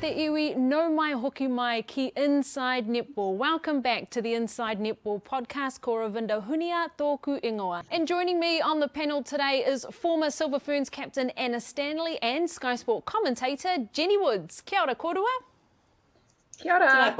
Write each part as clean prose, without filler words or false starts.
te iwi, no mai hoki mai ki Inside Netball. Welcome back to the Inside Netball podcast. Ko Ravinder Hunia, tōku ingoa. And joining me on the panel today is former Silver Ferns captain Anna Stanley and Sky Sport commentator Jenny Woods. Kia ora korua. Kia ora.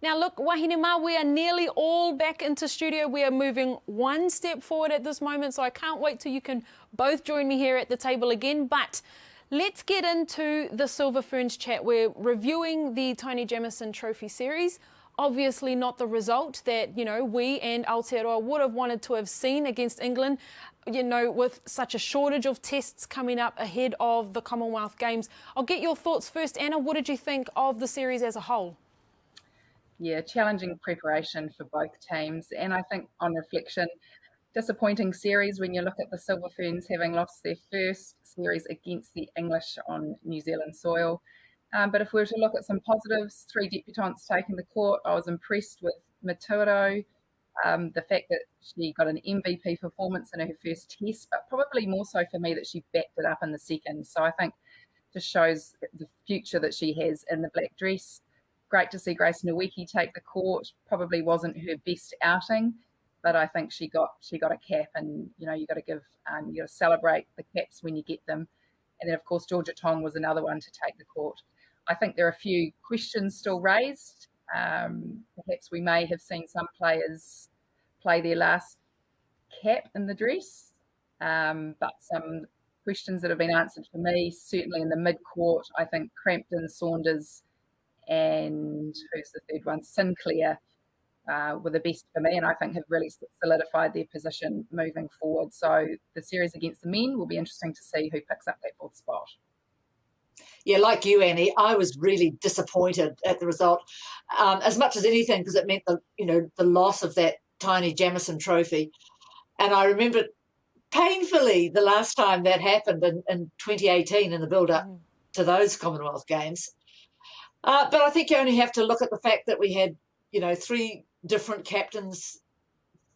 Now look, wahine mā, we are nearly all back into studio. We are moving one step forward at this moment, so I can't wait till you can both join me here at the table again. But let's get into the Silver Ferns chat. We're reviewing the Taini Jamison Trophy series. Obviously not the result that, we and Aotearoa would have wanted to have seen against England, with such a shortage of tests coming up ahead of the Commonwealth Games. I'll get your thoughts first. Anna, what did you think of the series as a whole? Yeah, challenging preparation for both teams. And I think on reflection, disappointing series when you look at the Silver Ferns having lost their first series against the English on New Zealand soil. But if we were to look at some positives, 3 debutantes taking the court, I was impressed with Maturo, the fact that she got an MVP performance in her first test, but probably more so for me that she backed it up in the second. So I think just shows the future that she has in the black dress. Great to see Grace Nweke take the court. Probably wasn't her best outing, but I think she got a cap, and you got to give, you got to celebrate the caps when you get them. And then of course Georgia Tong was another one to take the court. I think there are a few questions still raised. Perhaps we may have seen some players play their last cap in the dress, but some questions that have been answered for me, certainly in the mid-court. I think Crampton, Saunders, and who's the third one? Sinclair were the best for me, and I think have really solidified their position moving forward. So the series against the men will be interesting to see who picks up that fourth spot. Yeah, like you, Annie, I was really disappointed at the result, as much as anything, because it meant the loss of that Taini Jamison Trophy. And I remember painfully the last time that happened in 2018 in the build-up to those Commonwealth Games. But I think you only have to look at the fact that we had, 3 different captains,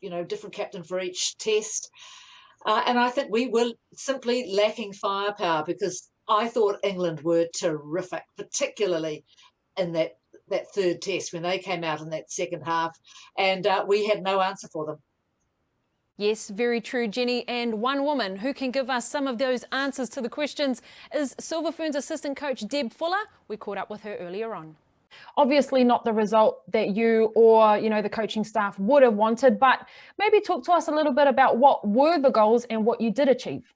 different captain for each test. And I think we were simply lacking firepower, because I thought England were terrific, particularly in that third test when they came out in that second half, and we had no answer for them. Yes, very true, Jenny. And one woman who can give us some of those answers to the questions is Silver Ferns assistant coach Deb Fuller. We caught up with her earlier on. Obviously not the result that you or, the coaching staff would have wanted, but maybe talk to us a little bit about what were the goals and what you did achieve.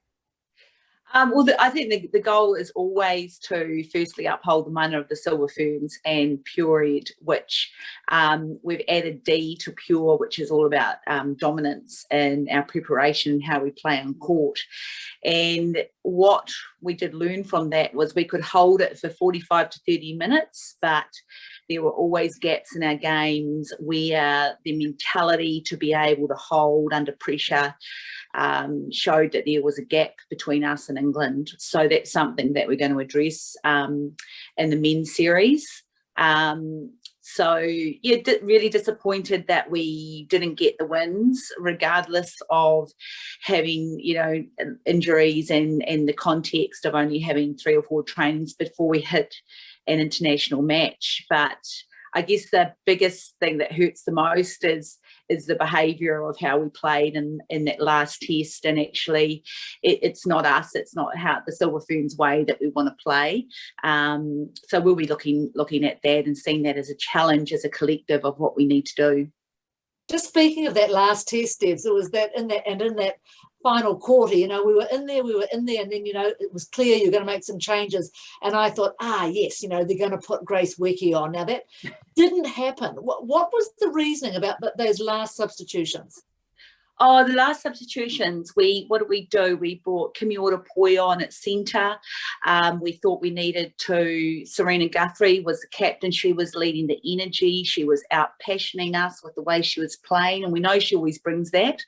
I think the goal is always to firstly uphold the mana of the Silver Ferns and Pure Ed, which we've added D to Pure, which is all about dominance in our preparation and how we play on court. And what we did learn from that was we could hold it for 45 to 30 minutes, but there were always gaps in our games where the mentality to be able to hold under pressure showed that there was a gap between us and England. So that's something that we're going to address in the men's series. Really disappointed that we didn't get the wins, regardless of having, injuries and the context of only having 3 or 4 trainings before we hit an international match. But I guess the biggest thing that hurts the most is the behaviour of how we played in that last test. And actually, it's not us. It's not how the Silver Ferns way that we want to play. So we'll be looking at that and seeing that as a challenge, as a collective of what we need to do. Just speaking of that last test, Debs, it was in that final quarter, we were in there, and then, it was clear you're going to make some changes. And I thought, yes, they're going to put Grace Nweke on. Now, that didn't happen. What was the reasoning about those last substitutions? Oh, the last substitutions, what did we do? We brought Kimi Ora-Poi on at centre. We thought we needed to, Serena Guthrie was the captain. She was leading the energy. She was out-passioning us with the way she was playing, and we know she always brings that.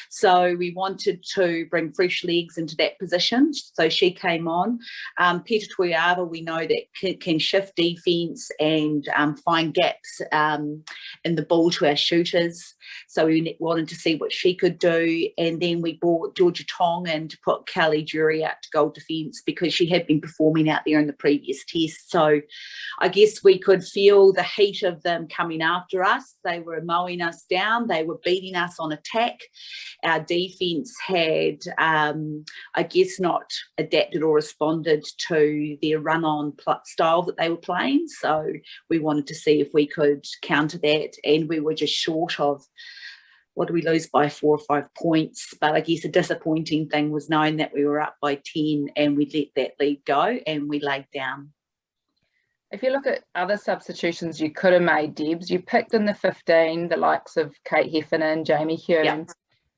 So we wanted to bring fresh legs into that position. So she came on. Peter Tuiava, we know that can shift defence and find gaps in the ball to our shooters. So we wanted to see what she could do, and then we brought Georgia Tong in to put Kelly Jury out to goal defence because she had been performing out there in the previous test. So I guess we could feel the heat of them coming after us. They were mowing us down. They were beating us on attack. Our defence had, I guess, not adapted or responded to their run-on style that they were playing. So we wanted to see if we could counter that, and we were just short of, what did we lose by, 4 or 5 points? But I guess a disappointing thing was knowing that we were up by 10 and we let that lead go and we laid down. If you look at other substitutions you could have made, Debs, you picked in the 15 the likes of Kate Heffernan, Jamie Hume, Yep.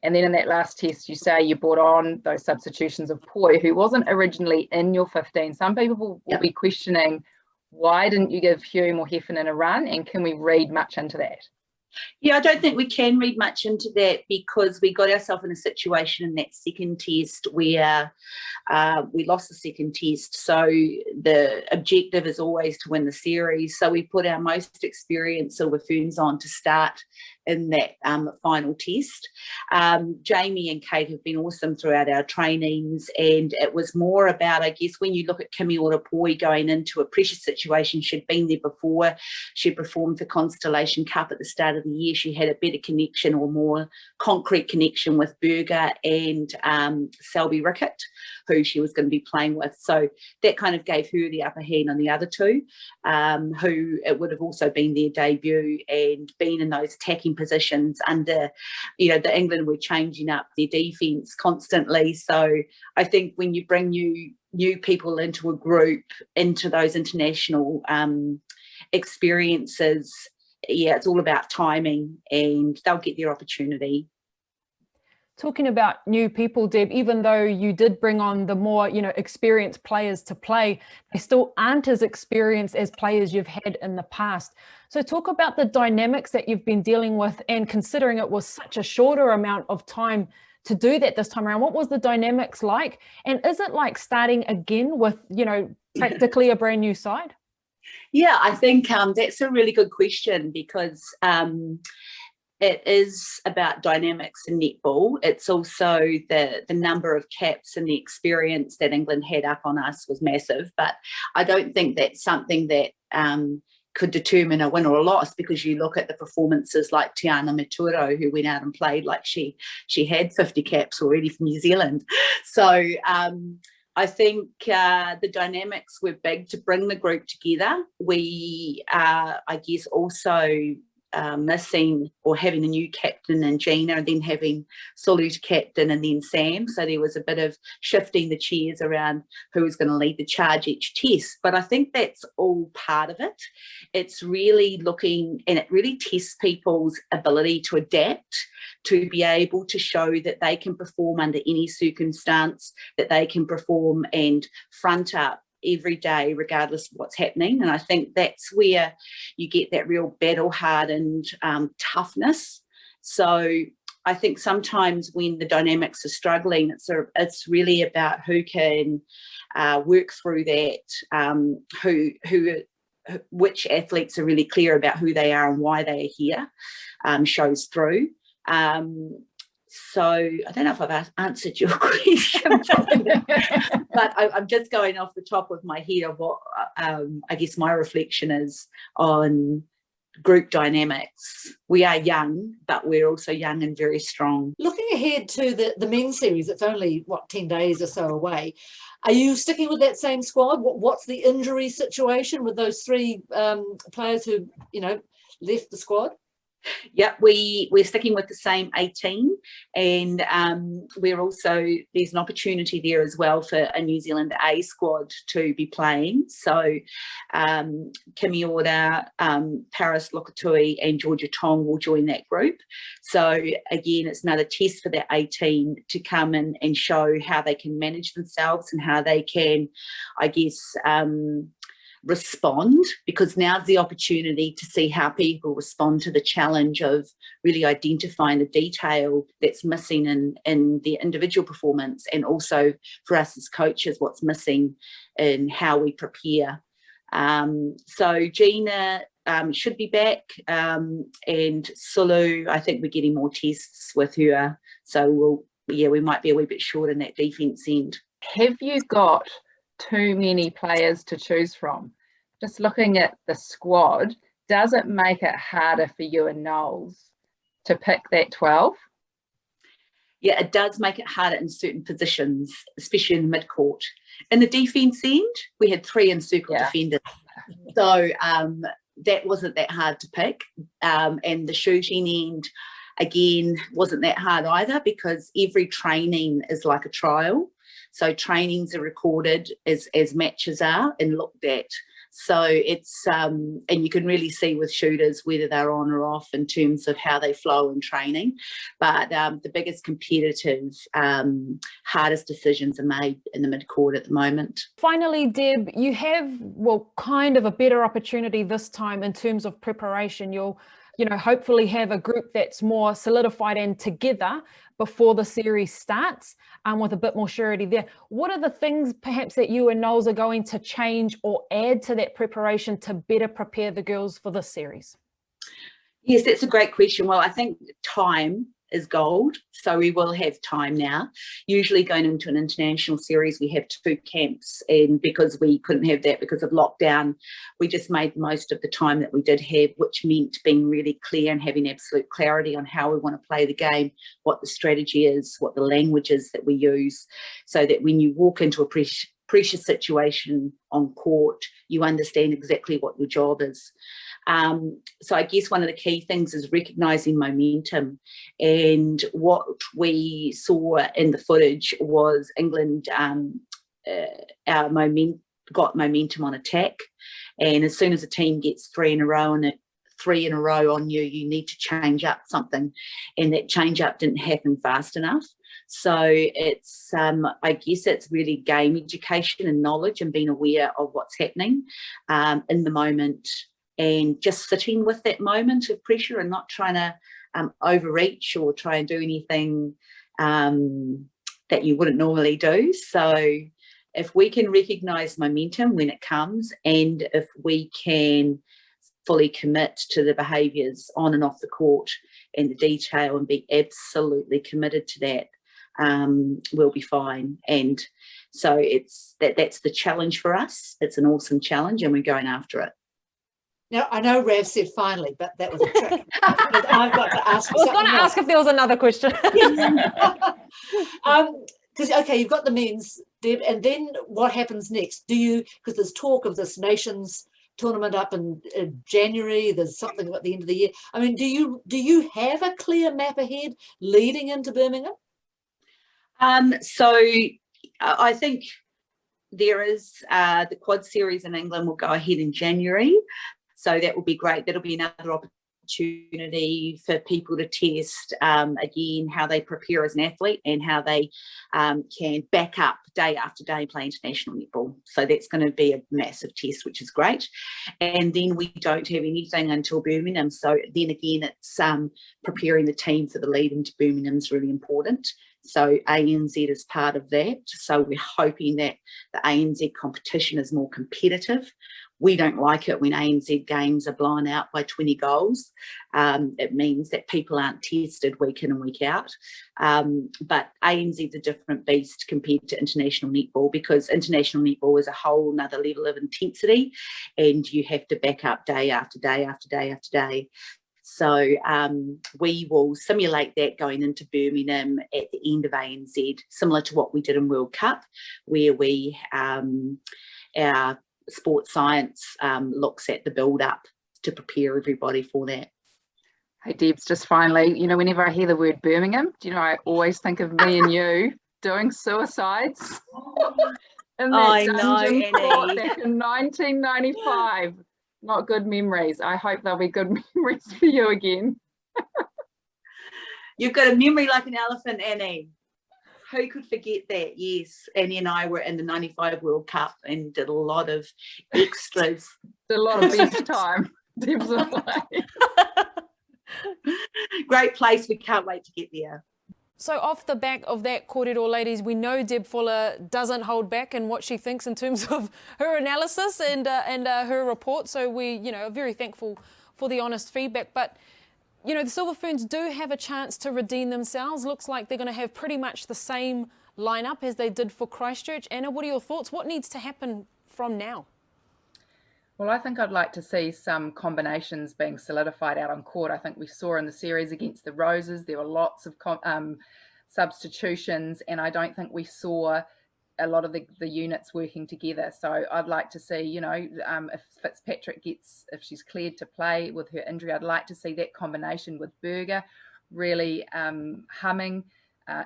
and then in that last test you say you brought on those substitutions of Poi, who wasn't originally in your 15. Some people will Yep. be questioning, why didn't you give Hume or Heffernan a run, and can we read much into that? Yeah, I don't think we can read much into that because we got ourselves in a situation in that second test where we lost the second test. So the objective is always to win the series. So we put our most experienced Silver Ferns on to start in that final test. Jamie and Kate have been awesome throughout our trainings, and it was more about, I guess, when you look at Kimi Ora-Poi going into a pressure situation, she'd been there before. She performed for Constellation Cup at the start of the year. She had a better connection, or more concrete connection, with Berger and Selby Rickett, who she was going to be playing with. So that kind of gave her the upper hand on the other two, who it would have also been their debut and been in those attacking positions under, the England were changing up their defence constantly. So I think when you bring new people into a group, into those international experiences, it's all about timing, and they'll get their opportunity. Talking about new people, Deb, even though you did bring on the more, experienced players to play, they still aren't as experienced as players you've had in the past. So talk about the dynamics that you've been dealing with, and considering it was such a shorter amount of time to do that this time around, what was the dynamics like? And is it like starting again with, practically a brand new side? Yeah, I think that's a really good question, because it is about dynamics in netball. It's also the number of caps and the experience that England had up on us was massive. But I don't think that's something that could determine a win or a loss, because you look at the performances like Tiana Maturo, who went out and played like she had 50 caps already from New Zealand. So I think the dynamics were big to bring the group together. We are, I guess, also missing or having a new captain in Gina, and then having Sulu to captain, and then Sam. So there was a bit of shifting the chairs around who was going to lead the charge each test. But I think that's all part of it. It's really looking, and it really tests people's ability to adapt, to be able to show that they can perform under any circumstance, that they can perform and front up every day regardless of what's happening. And I think that's where you get that real battle-hardened toughness. So I think sometimes when the dynamics are struggling, it's really about who can work through that, which athletes are really clear about who they are and why they are here, shows through. So I don't know if I've answered your question, but I'm just going off the top of my head of what I guess my reflection is on group dynamics. We are young, but we're also young and very strong. Looking ahead to the men's series, it's only, 10 days or so away. Are you sticking with that same squad? What's the injury situation with those 3 players who, left the squad? Yeah, we're sticking with the same 18, and we're also, there's an opportunity there as well for a New Zealand A squad to be playing. So Kimi Ora, Paris Lokatui and Georgia Tong will join that group. So again, it's another test for that 18 to come in and show how they can manage themselves and how they can, I guess, respond, because now's the opportunity to see how people respond to the challenge of really identifying the detail that's missing in their individual performance, and also for us as coaches what's missing in how we prepare. So Gina should be back, and Sulu, I think we're getting more tests with her, so we might be a wee bit short in that defence end. Have you got too many players to choose from? Just looking at the squad, does it make it harder for you and Knowles to pick that 12? Yeah, it does make it harder in certain positions, especially in the mid-court. In the defence end, we had 3 encircled defenders. So that wasn't that hard to pick. And the shooting end, again, wasn't that hard either, because every training is like a trial. So trainings are recorded as matches are and looked at. So it's, and you can really see with shooters whether they're on or off in terms of how they flow in training. But the biggest competitive, hardest decisions are made in the mid-court at the moment. Finally, Deb, you have, well, kind of a better opportunity this time in terms of preparation. You'll, hopefully have a group that's more solidified and together before the series starts, with a bit more surety there. What are the things perhaps that you and Knowles are going to change or add to that preparation to better prepare the girls for this series? Yes, that's a great question. Well, I think time is gold, so we will have time now. Usually going into an international series, we have 2 camps, and because we couldn't have that because of lockdown, we just made most of the time that we did have, which meant being really clear and having absolute clarity on how we want to play the game, what the strategy is, what the language is that we use, so that when you walk into a pressure situation on court, you understand exactly what your job is. So I guess one of the key things is recognising momentum, and what we saw in the footage was England got momentum on attack, and as soon as a team gets 3 in a row on you, you need to change up something, and that change up didn't happen fast enough. So it's, I guess it's really game education and knowledge and being aware of what's happening in the moment, and just sitting with that moment of pressure and not trying to overreach or try and do anything that you wouldn't normally do. So if we can recognise momentum when it comes, and if we can fully commit to the behaviours on and off the court and the detail and be absolutely committed to that, we'll be fine. And so it's that's the challenge for us. It's an awesome challenge, and we're going after it. Now, I know Rav said finally, but that was a trick. But I've got to ask. I was going to ask if there was another question. Because okay, you've got the men's, Deb, and then what happens next? Do you? Because there's talk of this nations tournament up in January. There's something at the end of the year. I mean, do you have a clear map ahead leading into Birmingham? So I think there is the quad series in England will go ahead in January. So that will be great. That'll be another opportunity for people to test, again, how they prepare as an athlete and how they can back up day after day play international netball. So that's going to be a massive test, which is great. And then we don't have anything until Birmingham. So then again, it's preparing the team for the lead into Birmingham is really important. So ANZ is part of that. So we're hoping that the ANZ competition is more competitive. We don't like it when ANZ games are blown out by 20 goals. It means that people aren't tested week in and week out. But ANZ is a different beast compared to international netball, because international netball is a whole nother level of intensity, and you have to back up day after day after day after day. So we will simulate that going into Birmingham at the end of ANZ, similar to what we did in World Cup, where we our sports science looks at the build-up to prepare everybody for that. Hey, Debs, just finally, whenever I hear the word Birmingham, I always think of me and you doing suicides in that dungeon fort back in 1995. Not good memories. I hope they'll be good memories for you again. You've got a memory like an elephant, Annie. Who could forget that? Yes, Annie and I were in the 95 World Cup and did a lot of extras. Did a lot of bench time. Great place. We can't wait to get there. So off the back of that, kōrero ladies, we know Deb Fuller doesn't hold back in what she thinks in terms of her analysis and her report. So we, are very thankful for the honest feedback. But, the Silver Ferns do have a chance to redeem themselves. Looks like they're going to have pretty much the same lineup as they did for Christchurch. Anna, what are your thoughts? What needs to happen from now? Well, I think I'd like to see some combinations being solidified out on court. I think we saw in the series against the Roses, there were lots of substitutions, and I don't think we saw a lot of the units working together. So I'd like to see, if Fitzpatrick if she's cleared to play with her injury, I'd like to see that combination with Berger really humming.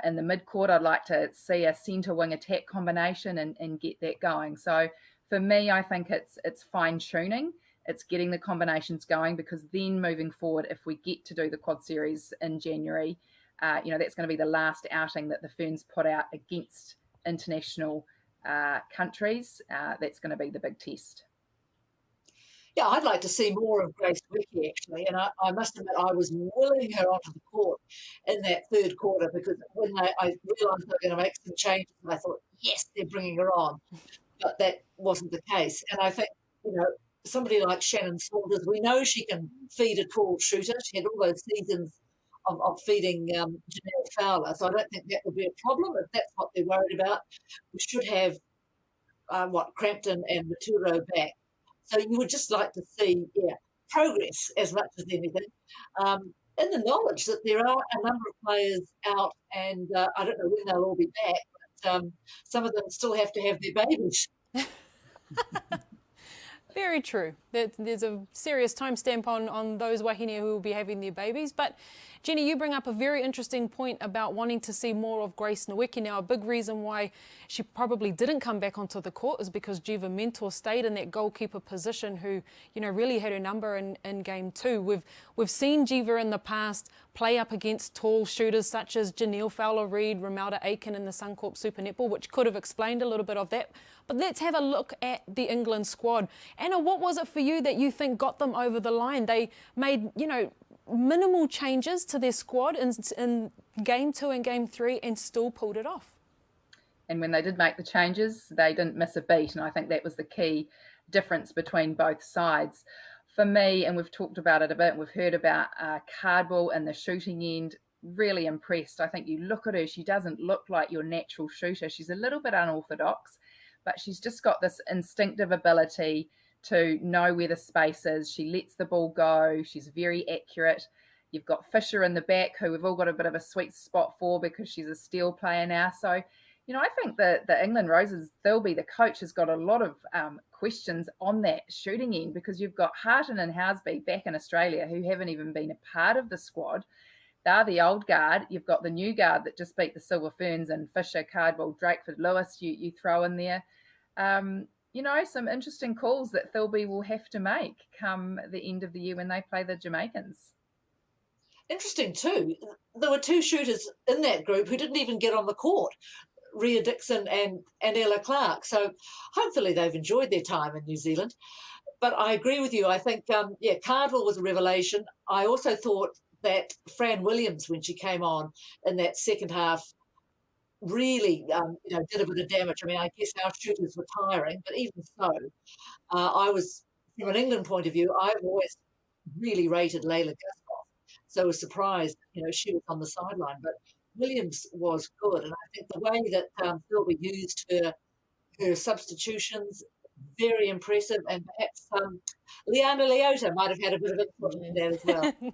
In the mid-court, I'd like to see a centre wing attack combination and get that going. So for me, I think it's fine-tuning. It's getting the combinations going, because then moving forward, if we get to do the quad series in January, that's going to be the last outing that the Ferns put out against international countries. That's going to be the big test. Yeah, I'd like to see more of Grace Wicke, actually. And I must admit, I was willing her onto the court in that third quarter, because when I realised they were going to make some changes, I thought, yes, they're bringing her on. But that wasn't the case. And I think, somebody like Shannon Saunders, we know she can feed a tall shooter. She had all those seasons of feeding Janelle Fowler. So I don't think that would be a problem if that's what they're worried about. We should have, Crampton and Maturo back. So you would just like to see, progress as much as anything. In the knowledge that there are a number of players out, and I don't know when they'll all be back, but some of them still have to have their babies. Very true. There's a serious timestamp on those wahine who will be having their babies. But Jenny, you bring up a very interesting point about wanting to see more of Grace Nweke. Now, a big reason why she probably didn't come back onto the court is because Geva Mentor stayed in that goalkeeper position, who, really had her number in game 2. We've seen Geva in the past play up against tall shooters such as Janelle Fowler-Reid, Romelda Aiken in the Suncorp Super Netball, which could have explained a little bit of that. But let's have a look at the England squad. Anna, what was it for you that you think got them over the line? They made, minimal changes to their squad in game 2 and game 3 and still pulled it off. And when they did make the changes, they didn't miss a beat. And I think that was the key difference between both sides. For me, and we've talked about it a bit, and we've heard about Cardwell and the shooting end, really impressed. I think you look at her, she doesn't look like your natural shooter. She's a little bit unorthodox, but she's just got this instinctive ability to know where the space is. She lets the ball go. She's very accurate. You've got Fisher in the back, who we've all got a bit of a sweet spot for because she's a steel player now. So, I think that the England Roses, the coach has got a lot of questions on that shooting end, because you've got Harton and Housby back in Australia who haven't even been a part of the squad. They're the old guard. You've got the new guard that just beat the Silver Ferns, and Fisher, Cardwell, Drakeford, Lewis, you throw in there. Some interesting calls that Thilby will have to make come the end of the year when they play the Jamaicans. Interesting too, there were 2 shooters in that group who didn't even get on the court, Rhea Dixon and Ella Clark. So hopefully they've enjoyed their time in New Zealand. But I agree with you. I think, Cardwell was a revelation. I also thought that Fran Williams, when she came on in that second half, really, did a bit of damage. I mean, I guess our shooters were tiring, but even so, I was, from an England point of view, I've always really rated Layla Guskov. So I was surprised, she was on the sideline. But Williams was good, and I think the way that Philby used her substitutions, very impressive, and perhaps Liana Leota might have had a bit of input in that as well.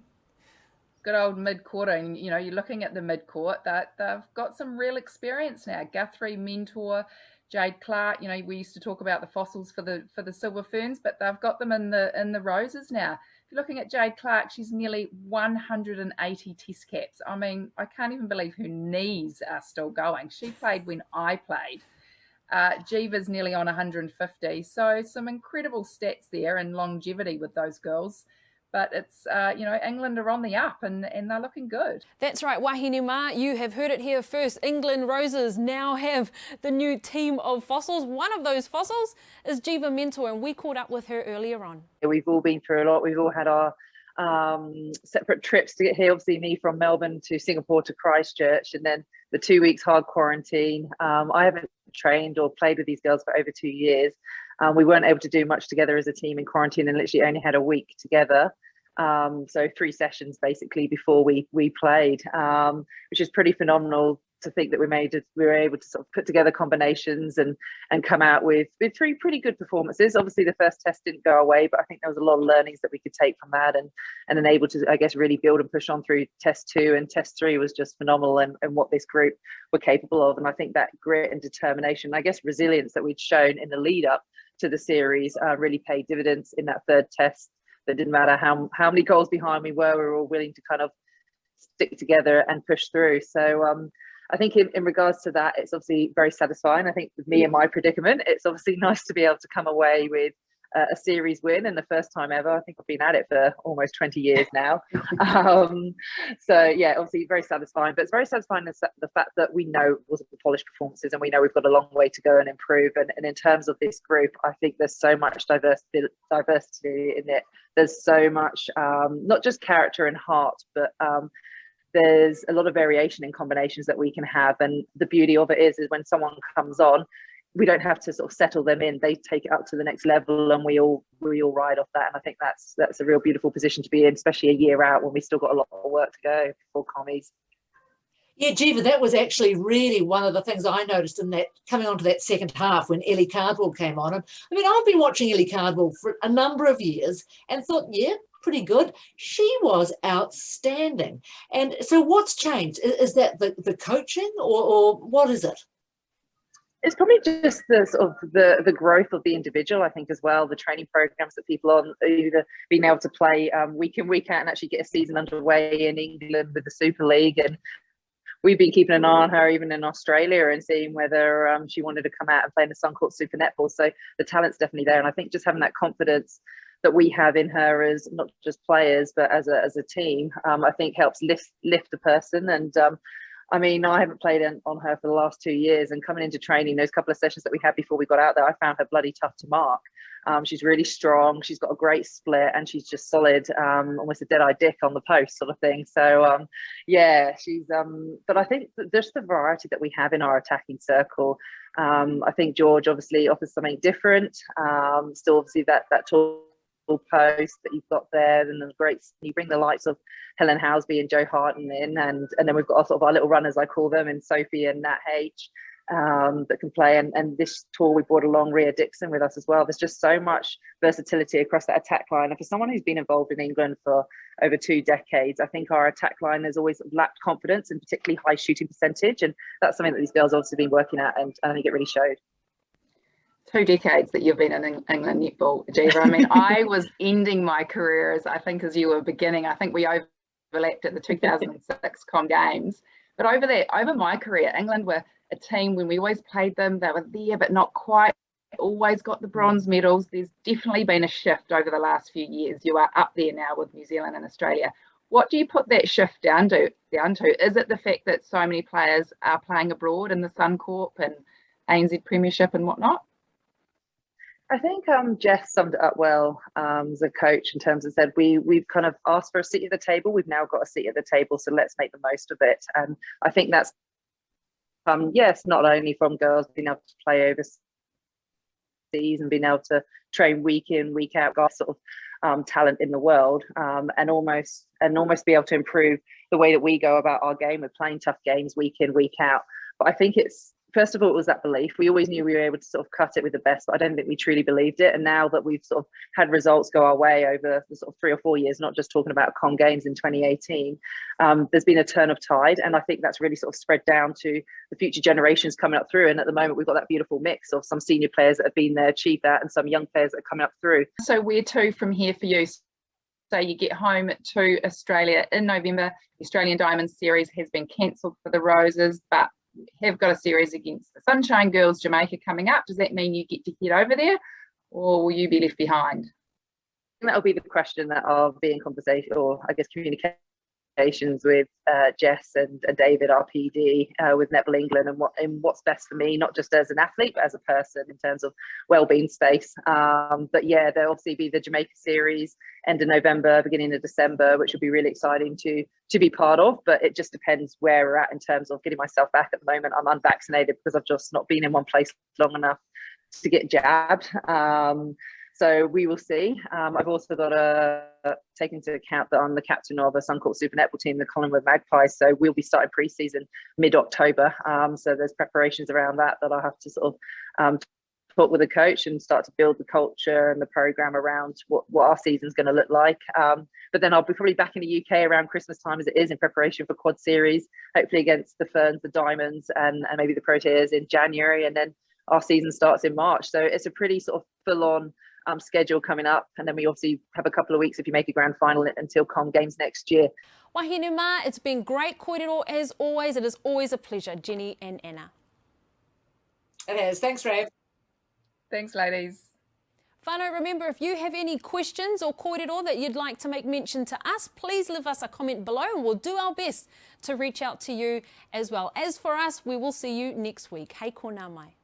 Good old mid-quarter, and you're looking at the mid-court, that they've got some real experience now. Guthrie, Mentor, Jade Clark. We used to talk about the fossils for the Silver Ferns, but they've got them in the Roses now. If you're looking at Jade Clark, she's nearly 180 test caps. I mean, I can't even believe her knees are still going. She played when I played. Jeva's nearly on 150. So some incredible stats there and longevity with those girls. But it's, England are on the up and they're looking good. That's right, Wahine Ma, you have heard it here first. England Roses now have the new team of fossils. One of those fossils is Geva Mentor, and we caught up with her earlier on. We've all been through a lot. We've all had our separate trips to get here. Obviously, me from Melbourne to Singapore to Christchurch, and then the 2 weeks hard quarantine. I haven't trained or played with these girls for over 2 years. We weren't able to do much together as a team in quarantine, and literally only had a week together. So 3 sessions basically before we played, which is pretty phenomenal to think that we were able to sort of put together combinations and come out with 3 pretty good performances. Obviously the first test didn't go away, but I think there was a lot of learnings that we could take from that, and then able to, I guess, really build and push on through test 2, and test 3 was just phenomenal, and what this group were capable of. And I think that grit and determination, I guess resilience that we'd shown in the lead up to the series really paid dividends in that 3rd test. It didn't matter how many goals behind we were all willing to kind of stick together and push through. So I think in regards to that, it's obviously very satisfying. I think with me and my predicament, it's obviously nice to be able to come away with a series win, and the first time ever. I think I've been at it for almost 20 years now. So yeah, obviously very satisfying, but it's very satisfying the fact that we know it wasn't the polished performances, and we know we've got a long way to go and improve. And in terms of this group, I think there's so much diversity in it. There's so much, not just character and heart, but there's a lot of variation in combinations that we can have. And the beauty of it is when someone comes on, we don't have to sort of settle them in. They take it up to the next level, and we all ride off that. And I think that's a real beautiful position to be in, especially a year out when we still got a lot of work to go before commies. Yeah, Geva, that was actually really one of the things I noticed in that, coming on to that second half when Ellie Cardwell came on. And I mean, I've been watching Ellie Cardwell for a number of years and thought, yeah, pretty good. She was outstanding. And so what's changed? Is that the coaching, or what is it? It's probably just the sort of the growth of the individual, I think, as well. The training programs that people are either being able to play week in, week out, and actually get a season underway in England with the Super League. And we've been keeping an eye on her even in Australia and seeing whether she wanted to come out and play in the Suncourt Super Netball. So the talent's definitely there. And I think just having that confidence that we have in her as not just players, but as a team, I think helps lift the person. And I mean, I haven't played on her for the last 2 years, and coming into training, those couple of sessions that we had before we got out there, I found her bloody tough to mark. She's really strong. She's got a great split, and she's just solid, almost a dead-eye dick on the post sort of thing. So yeah, she's but I think just the variety that we have in our attacking circle. I think George obviously offers something different. Still obviously that tall post that you've got there, and the great, you bring the likes of Helen Housby and Jo Harton in, and then we've got sort of our little runners, I call them, and Sophie and Nat H, that can play. And this tour we brought along Rhea Dixon with us as well. There's just so much versatility across that attack line, and for someone who's been involved in England for over 2 decades, I think our attack line has always lacked confidence, and particularly high shooting percentage, and that's something that these girls obviously been working at, and I think it really showed. 2 decades that you've been in England netball, Geva. I mean, I was ending my career as you were beginning. I think we overlapped at the 2006 Com Games. But over my career, England were a team, when we always played them, they were there, but not quite always got the bronze medals. There's definitely been a shift over the last few years. You are up there now with New Zealand and Australia. What do you put that shift down to? Is it the fact that so many players are playing abroad in the Suncorp and ANZ Premiership and whatnot? I think Jess summed it up well as a coach, in terms of said we've kind of asked for a seat at the table. We've now got a seat at the table, so let's make the most of it. And I think that's yes, not only from girls being able to play overseas and being able to train week in, week out, got sort of talent in the world, and almost be able to improve the way that we go about our game. We're playing tough games week in, week out. But I think it's, first of all, it was that belief. We always knew we were able to sort of cut it with the best, but I don't think we truly believed it. And now that we've sort of had results go our way over the sort of 3 or 4 years, not just talking about Com Games in 2018, there's been a turn of tide. And I think that's really sort of spread down to the future generations coming up through. And at the moment, we've got that beautiful mix of some senior players that have been there, achieved that, and some young players that are coming up through. So where to from here for you? So you get home to Australia in November. The Australian Diamonds series has been cancelled for the Roses, but have got a series against the Sunshine Girls Jamaica coming up. Does that mean you get to head over there, or will you be left behind? And that'll be the question that I'll be in conversation, or I guess communication with Jess and David, our PD, with Netball England, and what's best for me, not just as an athlete, but as a person in terms of wellbeing space. But yeah, there'll obviously be the Jamaica series end of November, beginning of December, which will be really exciting to be part of. But it just depends where we're at in terms of getting myself back. At the moment, I'm unvaccinated because I've just not been in one place long enough to get jabbed. So we will see. I've also got to take into account that I'm the captain of a Suncorp Super Netball team, the Collingwood Magpies. So we'll be starting pre-season mid-October. So there's preparations around that I'll have to sort of talk with the coach and start to build the culture and the program around what our season's going to look like. But then I'll be probably back in the UK around Christmas time, as it is in preparation for Quad Series, hopefully against the Ferns, the Diamonds, and maybe the Proteas in January. And then our season starts in March. So it's a pretty sort of full-on schedule coming up, and then we obviously have a couple of weeks if you make a grand final until Com Games next year. Wahine mā, it's been great kōrero as always. It is always a pleasure, Jenny and Anna. It has. Thanks, Rav. Thanks, ladies. Whānau, remember, if you have any questions or kōrero that you'd like to make mention to us, please leave us a comment below and we'll do our best to reach out to you as well. As for us, we will see you next week. Hei kōna mai.